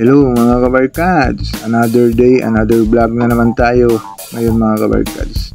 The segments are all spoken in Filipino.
Hello mga kabarkads! Another day, another vlog na naman tayo ngayon mga kabarkads.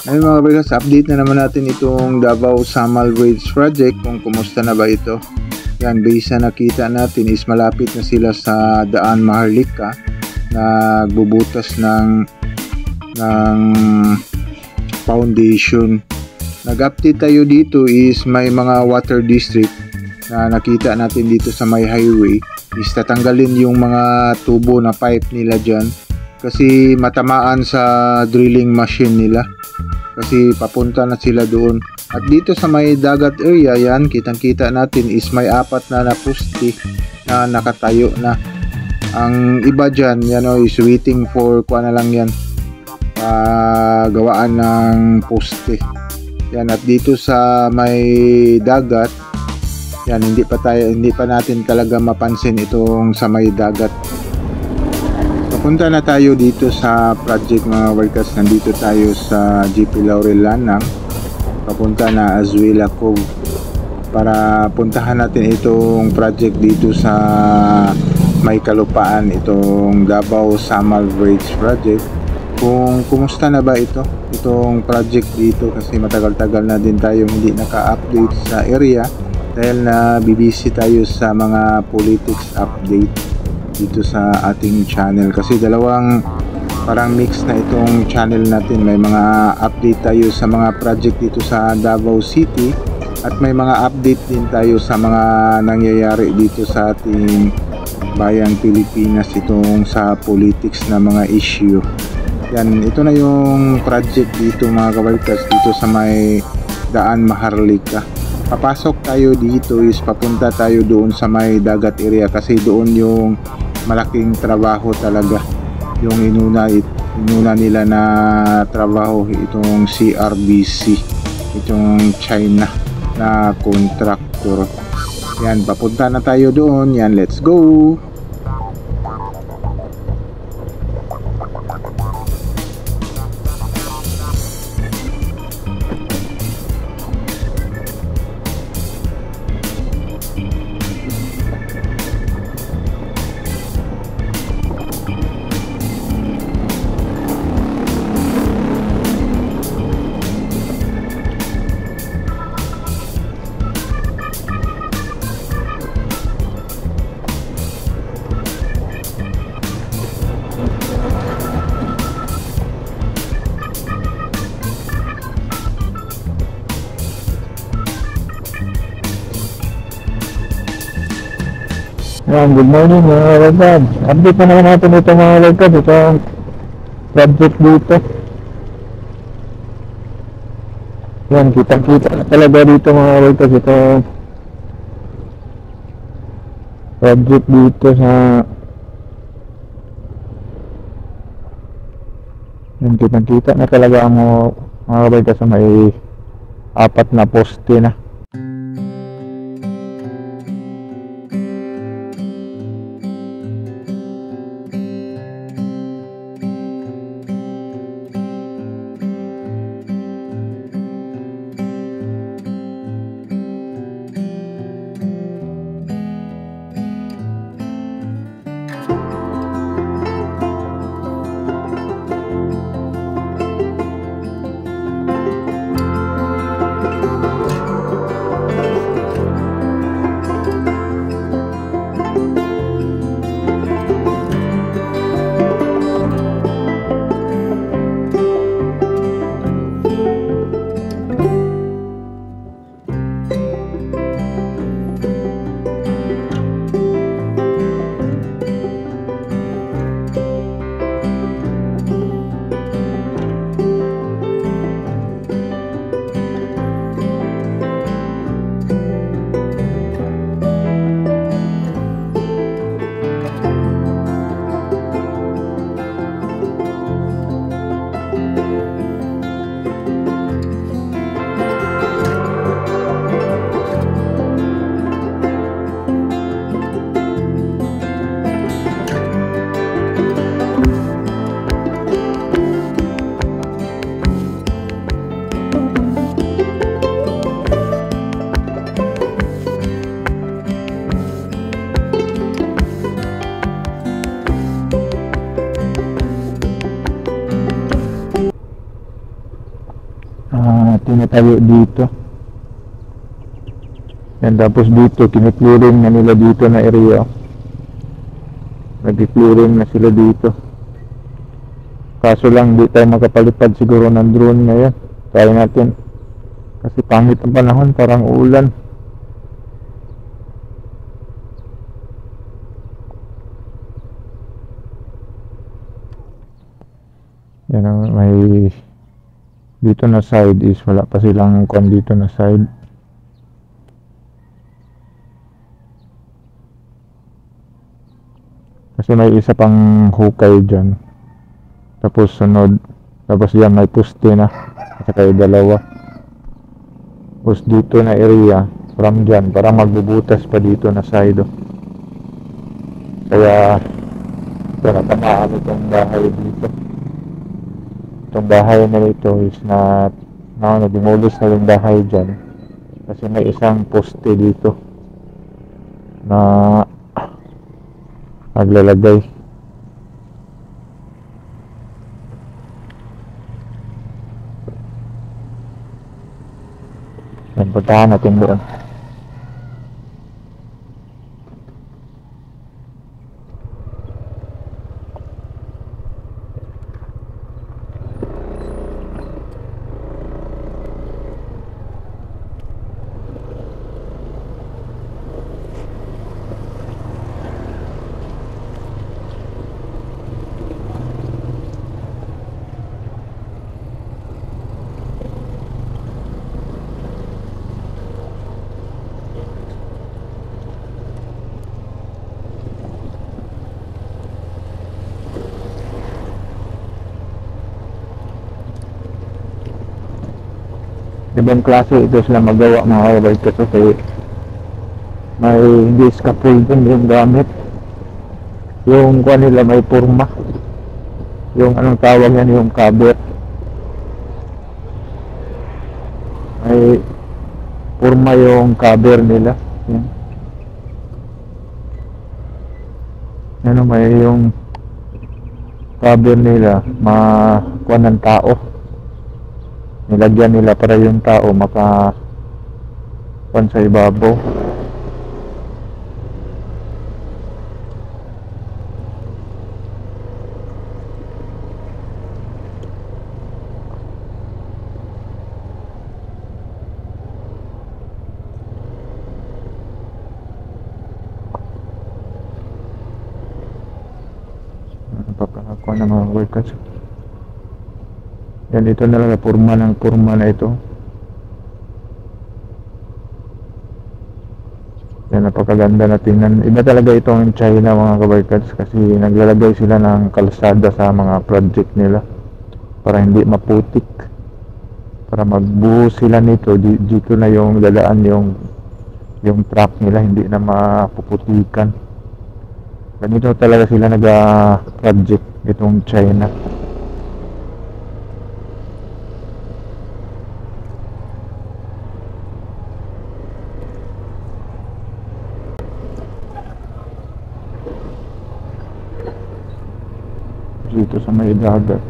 Ngayon mga kabarkads, update na naman natin itong Davao Samal Bridge Project kung kumusta na ba ito. Yan, base na nakita natin is malapit na sila sa Daan Maharlika, nagbubutas ng foundation. Nag-update tayo dito is may mga water district na nakita natin dito sa may highway is tatanggalin yung mga tubo na pipe nila dyan kasi matamaan sa drilling machine nila kasi papunta na sila doon. At dito sa may dagat area yan, kitang kita natin is may 4 na poste na nakatayo na. Ang iba dyan yan is waiting for kuha na lang yan, gawaan ng poste yan. At dito sa may dagat yan, hindi pa natin talaga mapansin itong sa may dagat. Papunta na tayo dito sa project mga workers. Nandito tayo sa GP Laurel Lanang, papunta na Azuela Cove para puntahan natin itong project dito sa may kalupaan, itong Davao Samal Bridge Project. Kung kumusta na ba itong project dito kasi matagal-tagal na din tayo hindi naka-update sa area dahil na bibisi tayo sa mga politics update dito sa ating channel kasi dalawang parang mix na itong channel natin. May mga update tayo sa mga project dito sa Davao City at may mga update din tayo sa mga nangyayari dito sa ating bayang Pilipinas itong sa politics na mga issue. Yan, ito na yung project dito mga kabarkas, dito sa may Daan Maharlika. Papasok tayo dito is papunta tayo doon sa may dagat area kasi doon yung malaking trabaho talaga, yung inuna nila na trabaho itong CRBC, itong China na contractor. Yan, papunta na tayo doon. Yan, let's go. Yan, good morning mga lagad. Update na naman natin ito mga lagad. Ito ang project dito. Yan, kitang-kita na talaga dito mga lagad. Ito project dito sa yan, kitang-kita na talaga ang mga lagad sa may 4 na poste na. nakatayo dito. Yan, tapos dito kiniklearing na nila dito na area. Nag-clearing na sila dito. Kaso lang di tayo makapalipad siguro ng drone ngayon. Try natin. Kasi pangit ang panahon, parang ulan. Yan ang may dito na side is wala pa silang kon dito na side. Kasi may isa pang hukay dyan. Tapos sunod. Tapos yan may poste na. At saka yung dalawa. Tapos dito na area. From dyan. Para magbubutas pa dito na side. Kaya ito natamaan itong bahay dito. Itong bahay na ito is na demolish na yung bahay dyan. Kasi may isang poste dito. Na maglalagay. Yan, puntahan natin doon. Ibang klase ito sila magawa mga kabaikat kasi may hindi scaffolding yung gamit. Yung kuha nila may purma. Yung anong tawag yan, yung cover. May purma yung cover nila. Yan. Ano may yung cover nila makuha ng tao. Nilagyan nila para yung tao makakuan sa ibabaw. Napapakakuha ng mga workers. Yan, ito na lang purma na ito. Yan, napakaganda na tingnan. Iba talaga itong China mga kabarkads kasi naglalagay sila ng kalsada sa mga project nila para hindi maputik. Para magbuhos sila nito, dito na yung dadaan yung truck nila, hindi na mapuputikan. Ganito talaga sila nag-project itong China. Dito sa may dagat.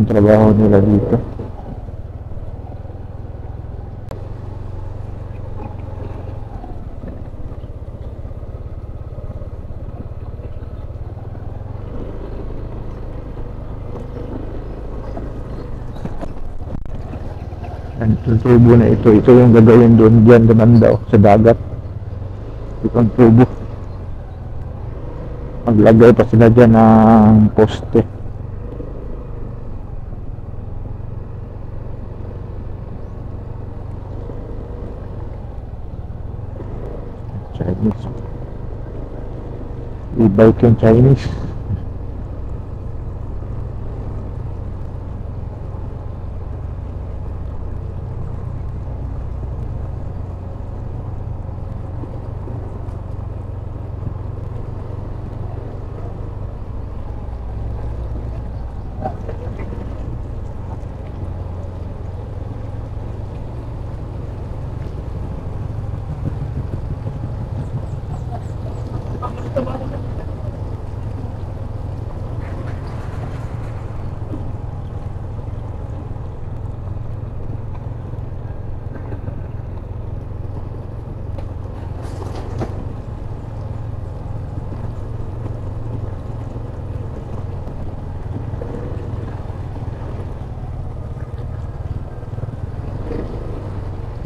yung trabaho nila dito. Yan, yung tubo na ito yung gagawin doon dyan banda sa dagat. Itong tubo. Maglagay pa sila dyan ng poste. Chinese. E-bike yung Chinese.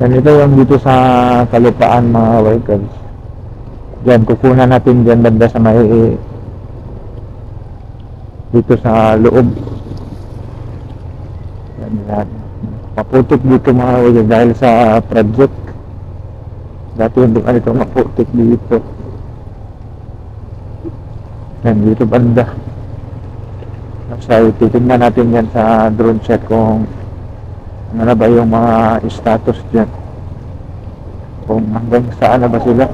Ganito yung dito sa kalupaan mga bikers. Diyan, kukunan natin dyan banda sa may dito sa loob. Yan. Maputik dito mga bikers dahil sa project. Dati hindi ka nito maputik dito. Yan, dito banda. So, titignan natin yan sa drone check kung ano na ba yung mga status dyan, kung hanggang saan na ba sila.